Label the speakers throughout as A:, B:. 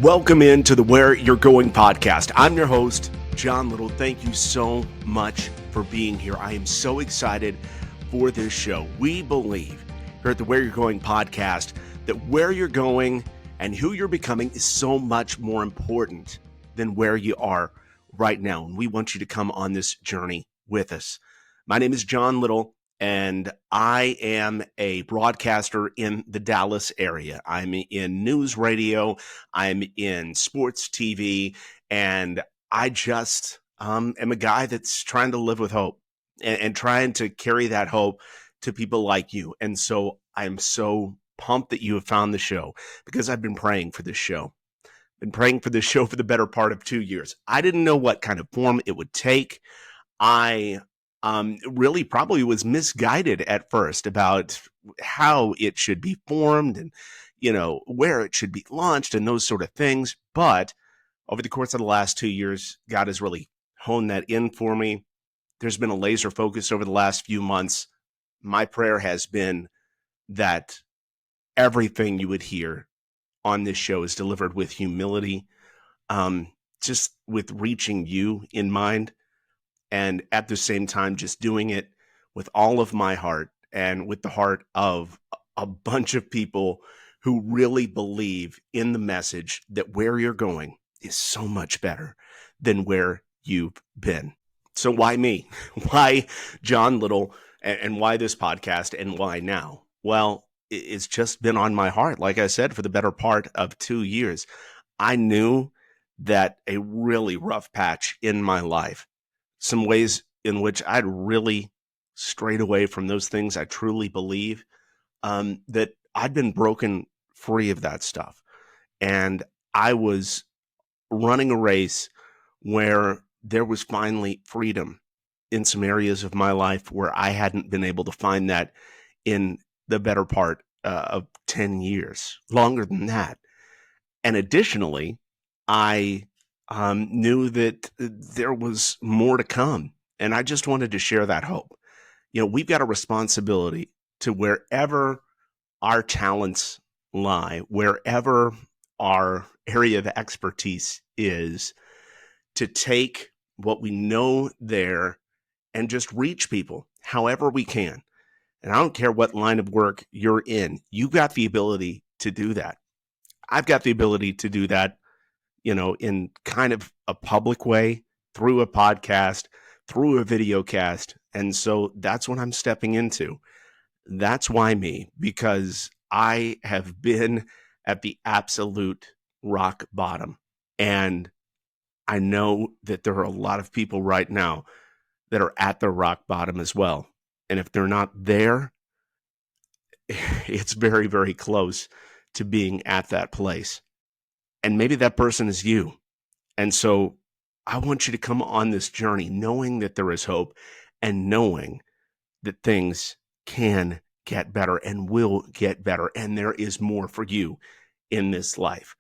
A: Welcome into the Where You're Going podcast. I'm your host, John Little. Thank you so much for being here. I am so excited for this show. We believe here at the Where You're Going podcast that where you're going and who you're becoming is so much more important than where you are right now. And we want you to come on this journey with us. My name is John Little, and I am a broadcaster in the Dallas area. I'm in news radio, I'm in sports TV, and I just am a guy that's trying to live with hope and trying to carry that hope to people like you. And so I'm so pumped that you have found the show because I've been praying for this show. Been praying for this show for the better part of 2 years. I didn't know what kind of form it would take. I really probably was misguided at first about how it should be formed and, where it should be launched and those sort of things. But over the course of the last 2 years, God has really honed that in for me. There's been a laser focus over the last few months. My prayer has been that everything you would hear on this show is delivered with humility, just with reaching you in mind. And at the same time, just doing it with all of my heart and with the heart of a bunch of people who really believe in the message that where you're going is so much better than where you've been. So why me? Why John Little? And why this podcast? And why now? Well, it's just been on my heart, like I said, for the better part of 2 years. I knew that a really rough patch in my life, some ways in which I'd really strayed away from those things I truly believe, that I'd been broken free of that stuff. And I was running a race where there was finally freedom in some areas of my life where I hadn't been able to find that in the better part of 10 years, longer than that. And additionally, I knew that there was more to come. And I just wanted to share that hope. We've got a responsibility to wherever our talents lie, wherever our area of expertise is, to take what we know there and just reach people however we can. And I don't care what line of work you're in, you've got the ability to do that. I've got the ability to do that, in kind of a public way, through a podcast, through a video cast. And so that's what I'm stepping into. That's why me, because I have been at the absolute rock bottom. And I know that there are a lot of people right now that are at the rock bottom as well. And if they're not there, it's very, very close to being at that place. And maybe that person is you. And so I want you to come on this journey knowing that there is hope and knowing that things can get better and will get better. And there is more for you in this life.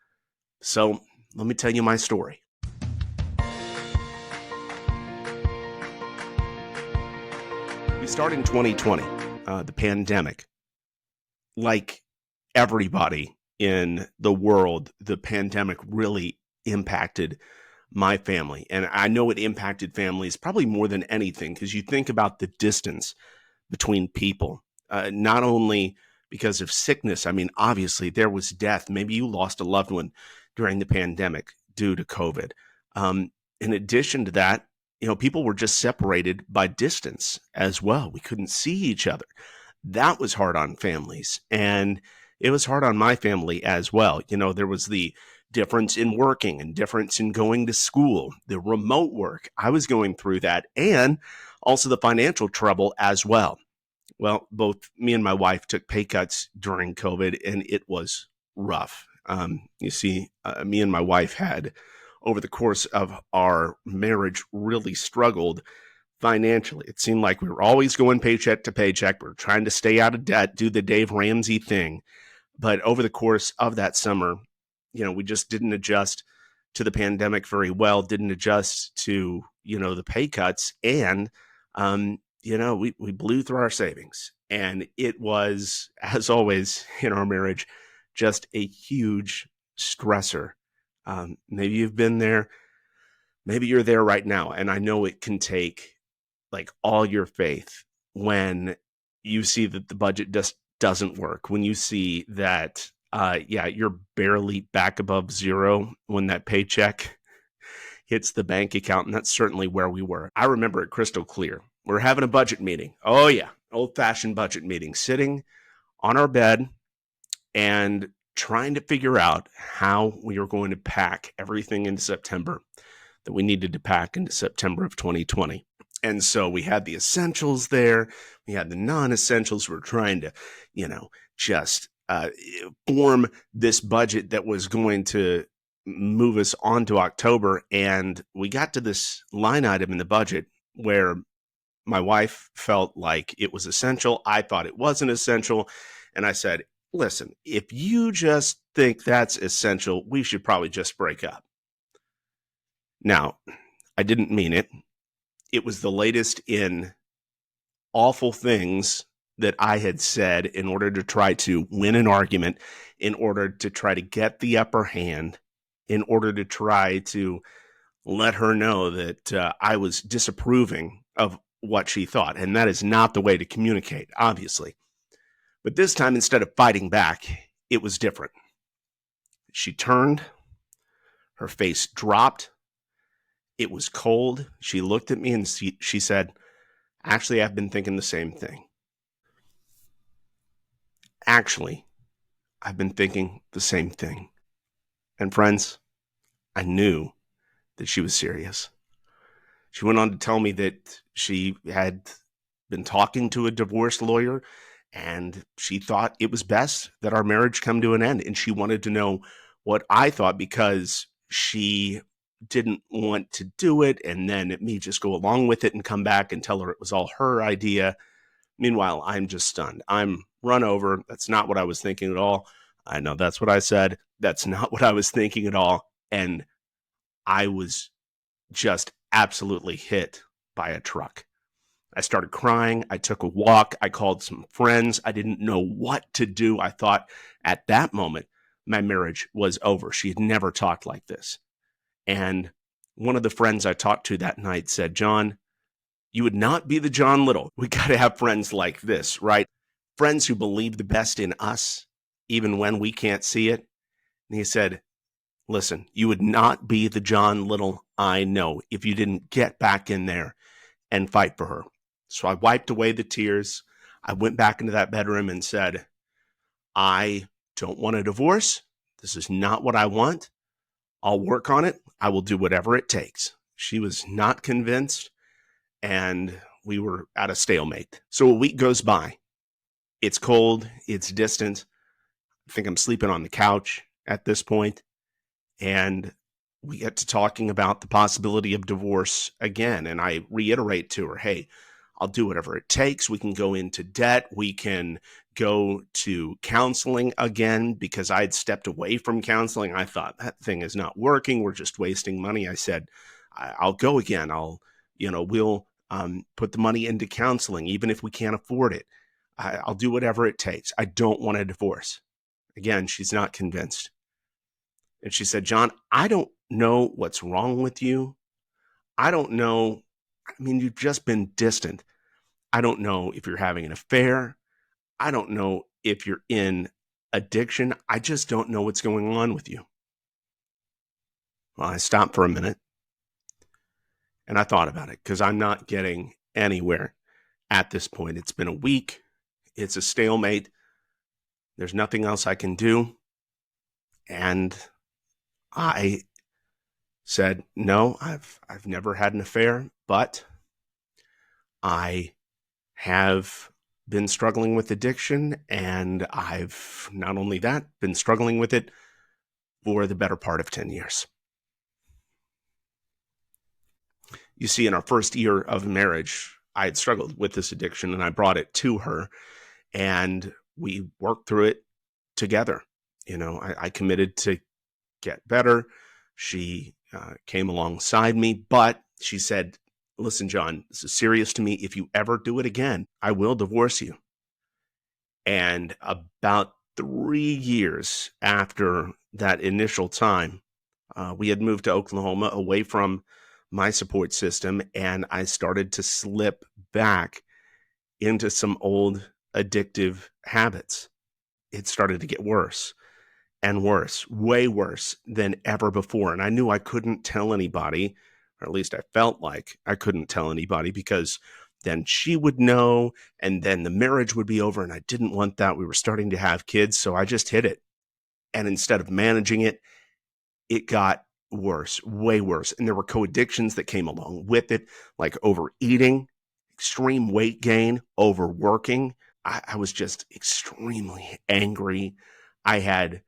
A: So let me tell you my story. We start in 2020, the pandemic. Like everybody in the world, the pandemic really impacted my family. And I know it impacted families probably more than anything, because you think about the distance between people, not only because of sickness. I mean, obviously there was death. Maybe you lost a loved one during the pandemic due to COVID. In addition to that, people were just separated by distance as well. We couldn't see each other. That was hard on families. And it was hard on my family as well. There was the difference in working and difference in going to school, the remote work. I was going through that, and also the financial trouble as well. Well, both me and my wife took pay cuts during COVID, and it was rough. You see, me and my wife had, over the course of our marriage, really struggled financially. It seemed like we were always going paycheck to paycheck. We were trying to stay out of debt, do the Dave Ramsey thing. But over the course of that summer, we just didn't adjust to the pandemic very well, didn't adjust to, the pay cuts. And, we blew through our savings. And it was, as always in our marriage, just a huge stressor Maybe you've been there. Maybe you're there right now. And I know it can take like all your faith when you see that the budget just doesn't work, when you see that, yeah, you're barely back above zero when that paycheck hits the bank account. And that's certainly where we were. I remember it crystal clear. We're having a budget meeting. Oh, yeah. Old fashioned budget meeting, sitting on our bed and trying to figure out how we are going to pack everything into September that we needed to pack into September of 2020. And so we had the essentials there. We had the non-essentials. We're trying to, just form this budget that was going to move us on to October. And we got to this line item in the budget where my wife felt like it was essential. I thought it wasn't essential. And I said, listen, if you just think that's essential, we should probably just break up. Now, I didn't mean it. It was the latest in awful things that I had said in order to try to win an argument, in order to try to get the upper hand, in order to try to let her know that I was disapproving of what she thought. And that is not the way to communicate, obviously. But this time, instead of fighting back, it was different. She turned, her face dropped. It was cold. She looked at me and she said, actually, I've been thinking the same thing. Actually, I've been thinking the same thing. And friends, I knew that she was serious. She went on to tell me that she had been talking to a divorce lawyer and she thought it was best that our marriage come to an end. And she wanted to know what I thought because she didn't want to do it and then me just go along with it and come back and tell her it was all her idea. Meanwhile, I'm just stunned. I'm run over. That's not what I was thinking at all. I know that's what I said. That's not what I was thinking at all. And I was just absolutely hit by a truck. I started crying. I took a walk. I called some friends. I didn't know what to do. I thought at that moment, my marriage was over. She had never talked like this. And one of the friends I talked to that night said, John, you would not be the John Little. We got to have friends like this, right? Friends who believe the best in us, even when we can't see it. And he said, listen, you would not be the John Little I know if you didn't get back in there and fight for her. So I wiped away the tears. I went back into that bedroom and said, I don't want a divorce. This is not what I want. I'll work on it. I will do whatever it takes. She was not convinced, and we were at a stalemate. So a week goes by. It's cold. It's distant. I think I'm sleeping on the couch at this point. And we get to talking about the possibility of divorce again. And I reiterate to her, hey, I'll do whatever it takes. We can go into debt. We can go to counseling again because I had stepped away from counseling. I thought that thing is not working. We're just wasting money. I said, I'll go again. We'll put the money into counseling, even if we can't afford it. I'll do whatever it takes. I don't want a divorce. Again, she's not convinced. And she said, John, I don't know what's wrong with you. I don't know. I mean, you've just been distant. I don't know if you're having an affair. I don't know if you're in addiction. I just don't know what's going on with you. Well, I stopped for a minute and I thought about it because I'm not getting anywhere at this point. It's been a week. It's a stalemate. There's nothing else I can do. And I said, no, I've never had an affair, but I have been struggling with addiction, and I've not only that, been struggling with it for the better part of 10 years. You see, in our first year of marriage, I had struggled with this addiction, and I brought it to her, and we worked through it together. I committed to get better. She came alongside me, but she said, listen, John, this is serious to me. If you ever do it again, I will divorce you. And about 3 years after that initial time, We had moved to Oklahoma away from my support system, and I started to slip back into some old addictive habits. It started to get worse and worse, way worse than ever before. And I knew I couldn't tell anybody, or at least I felt like I couldn't tell anybody, because then she would know and then the marriage would be over. And I didn't want that. We were starting to have kids. So I just hid it. And instead of managing it, it got worse, way worse. And there were co-addictions that came along with it, like overeating, extreme weight gain, overworking. I was just extremely angry. I had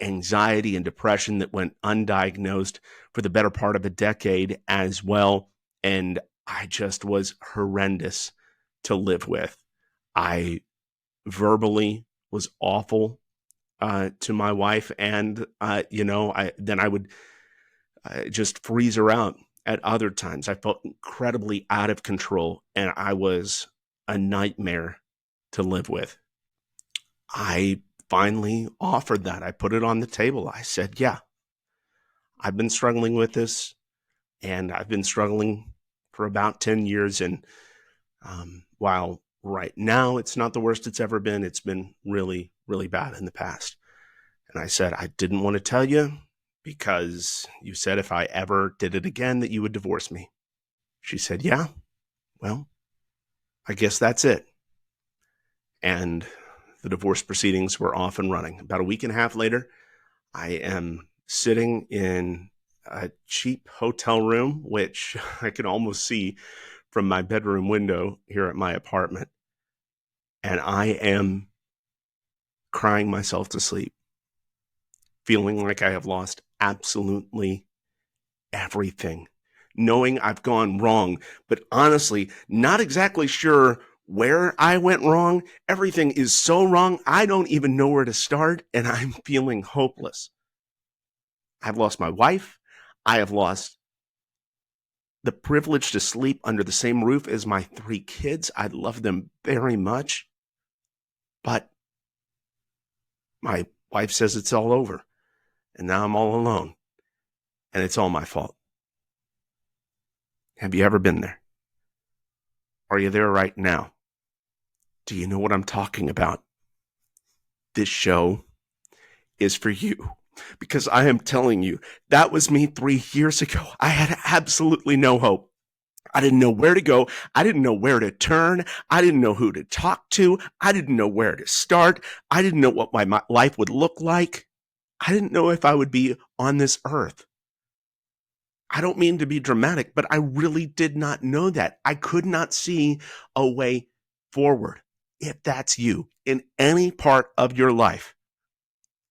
A: anxiety and depression that went undiagnosed for the better part of a decade as well. And I just was horrendous to live with. I verbally was awful to my wife, and I would just freeze her out at other times. I felt incredibly out of control, and I was a nightmare to live with. I finally offered that. I put it on the table. I said, yeah, I've been struggling with this, and I've been struggling for about 10 years. And while right now it's not the worst it's ever been, it's been really, really bad in the past. And I said, I didn't want to tell you because you said if I ever did it again that you would divorce me. She said, yeah, well, I guess that's it. And the divorce proceedings were off and running. About a week and a half later, I am sitting in a cheap hotel room, which I can almost see from my bedroom window here at my apartment. And I am crying myself to sleep, feeling like I have lost absolutely everything, knowing I've gone wrong, but honestly, not exactly sure where I went wrong. Everything is so wrong, I don't even know where to start, and I'm feeling hopeless. I've lost my wife. I have lost the privilege to sleep under the same roof as my 3 kids. I love them very much, but my wife says it's all over, and now I'm all alone, and it's all my fault. Have you ever been there? Are you there right now? Do you know what I'm talking about? This show is for you, because I am telling you, that was me 3 years ago. I had absolutely no hope. I didn't know where to go. I didn't know where to turn. I didn't know who to talk to. I didn't know where to start. I didn't know what my life would look like. I didn't know if I would be on this earth. I don't mean to be dramatic, but I really did not know that. I could not see a way forward. If that's you in any part of your life,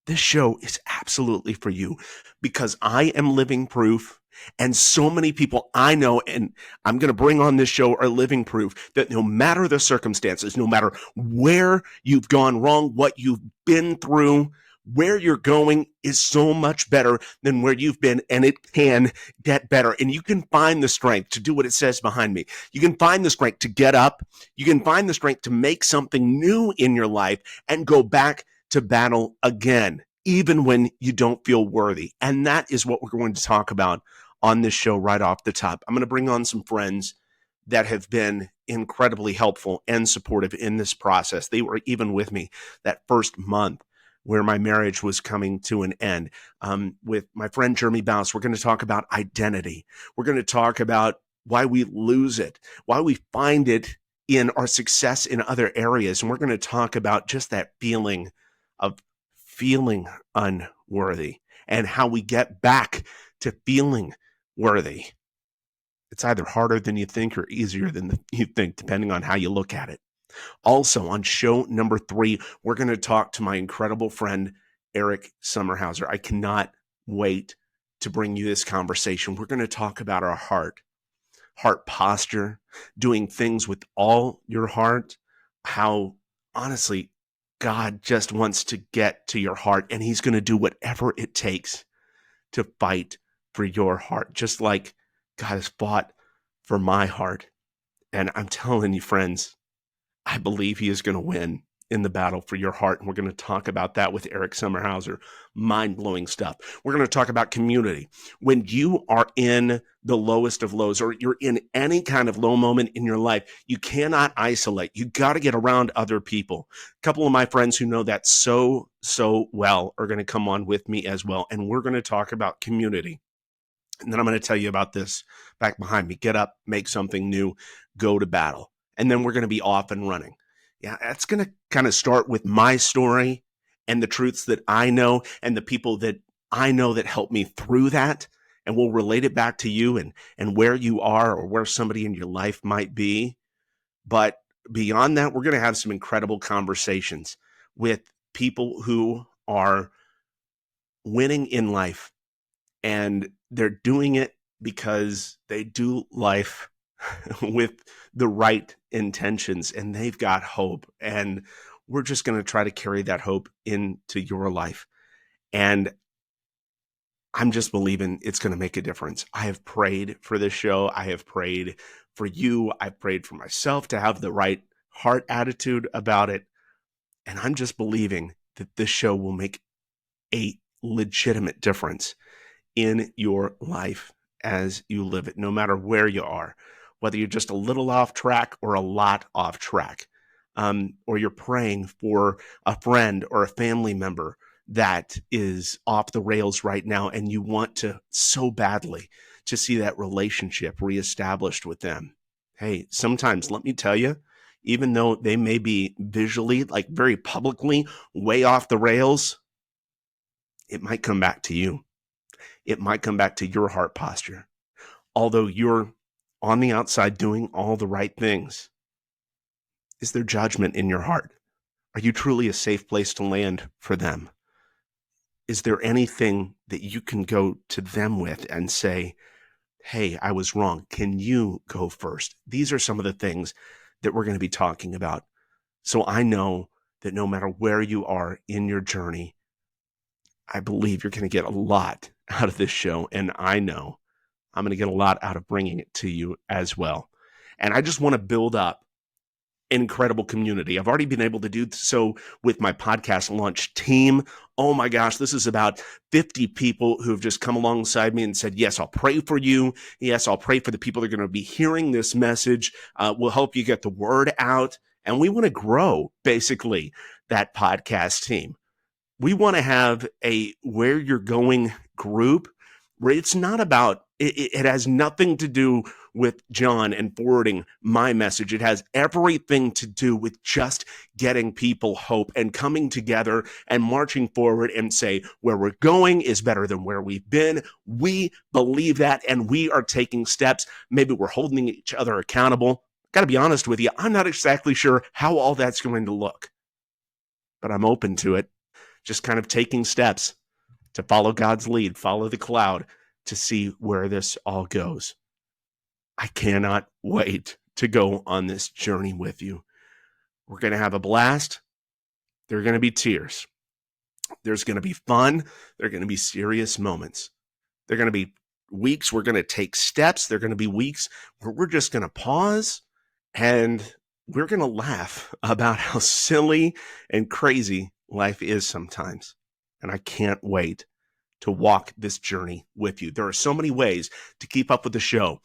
A: this show is absolutely for you, because I am living proof. And so many people I know and I'm going to bring on this show are living proof that no matter the circumstances, no matter where you've gone wrong, what you've been through, where you're going is so much better than where you've been, and it can get better. And you can find the strength to do what it says behind me. You can find the strength to get up. You can find the strength to make something new in your life and go back to battle again, even when you don't feel worthy. And that is what we're going to talk about on this show right off the top. I'm going to bring on some friends that have been incredibly helpful and supportive in this process. They were even with me that first month where my marriage was coming to an end. With my friend Jeremy Bouse, we're going to talk about identity. We're going to talk about why we lose it, why we find it in our success in other areas. And we're going to talk about just that feeling of feeling unworthy and how we get back to feeling worthy. It's either harder than you think or easier than you think, depending on how you look at it. Also, on show number 3, we're going to talk to my incredible friend, Eric Summerhauser. I cannot wait to bring you this conversation. We're going to talk about our heart posture, doing things with all your heart, how honestly, God just wants to get to your heart, and he's going to do whatever it takes to fight for your heart, just like God has fought for my heart. And I'm telling you, friends, I believe he is going to win. in the battle for your heart. And we're going to talk about that with Eric Sommerhauser. Mind-blowing stuff. We're going to talk about community. When you are in the lowest of lows, or you're in any kind of low moment in your life, you cannot isolate. You got to get around other people. A couple of my friends who know that so well are going to come on with me as well. And we're going to talk about community. And then I'm going to tell you about this back behind me. Get up, make something new, go to battle. And then we're going to be off and running. Yeah, that's going to kind of start with my story and the truths that I know and the people that I know that helped me through that. And we'll relate it back to you and where you are or where somebody in your life might be. But beyond that, we're going to have some incredible conversations with people who are winning in life. And they're doing it because they do life with the right intentions, and they've got hope. And we're just going to try to carry that hope into your life. And I'm just believing it's going to make a difference. I have prayed for this show. I have prayed for you. I've prayed for myself to have the right heart attitude about it. And I'm just believing that this show will make a legitimate difference in your life as you live it, no matter where you are, whether you're just a little off track or a lot off track, or you're praying for a friend or a family member that is off the rails right now, and you want to so badly to see that relationship reestablished with them. Hey, sometimes, let me tell you, even though they may be visually, like very publicly, way off the rails, it might come back to you. It might come back to your heart posture. Although you're on the outside doing all the right things, is there judgment in your heart? Are you truly a safe place to land for them? Is there anything that you can go to them with and say, hey, I was wrong. Can you go first? These are some of the things that we're going to be talking about. So I know that no matter where you are in your journey, I believe you're going to get a lot out of this show. And I know I'm going to get a lot out of bringing it to you as well. And I just want to build up an incredible community. I've already been able to do so with my podcast launch team. Oh my gosh, this is about 50 people who have just come alongside me and said, yes, I'll pray for you. Yes, I'll pray for the people that are going to be hearing this message. We'll help you get the word out. And we want to grow, basically, that podcast team. We want to have a where you're going group where it's not about, it has nothing to do with John and forwarding my message. It has everything to do with just getting people hope and coming together and marching forward and say, where we're going is better than where we've been. We believe that, and we are taking steps. Maybe we're holding each other accountable. Got to be honest with you, I'm not exactly sure how all that's going to look, but I'm open to it. Just kind of taking steps to follow God's lead, follow the cloud to see where this all goes. I cannot wait to go on this journey with you. We're going to have a blast. There are going to be tears. There's going to be fun. There are going to be serious moments. There are going to be weeks we're going to take steps. There are going to be weeks where we're just going to pause and we're going to laugh about how silly and crazy life is sometimes. And I can't wait to walk this journey with you. There are so many ways to keep up with the show.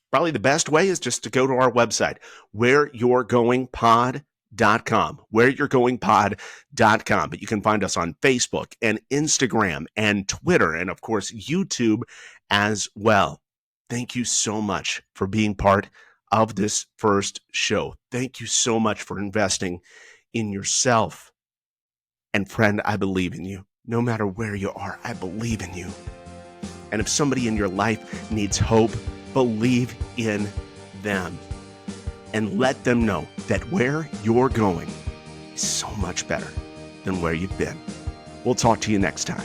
A: Probably the best way is just to go to our website, whereyourgoingpod.com, whereyourgoingpod.com. But you can find us on Facebook and Instagram and Twitter and, of course, YouTube as well. Thank you so much for being part of this first show. Thank you so much for investing in yourself. And friend, I believe in you. No matter where you are, I believe in you. And if somebody in your life needs hope, believe in them. And let them know that where you're going is so much better than where you've been. We'll talk to you next time.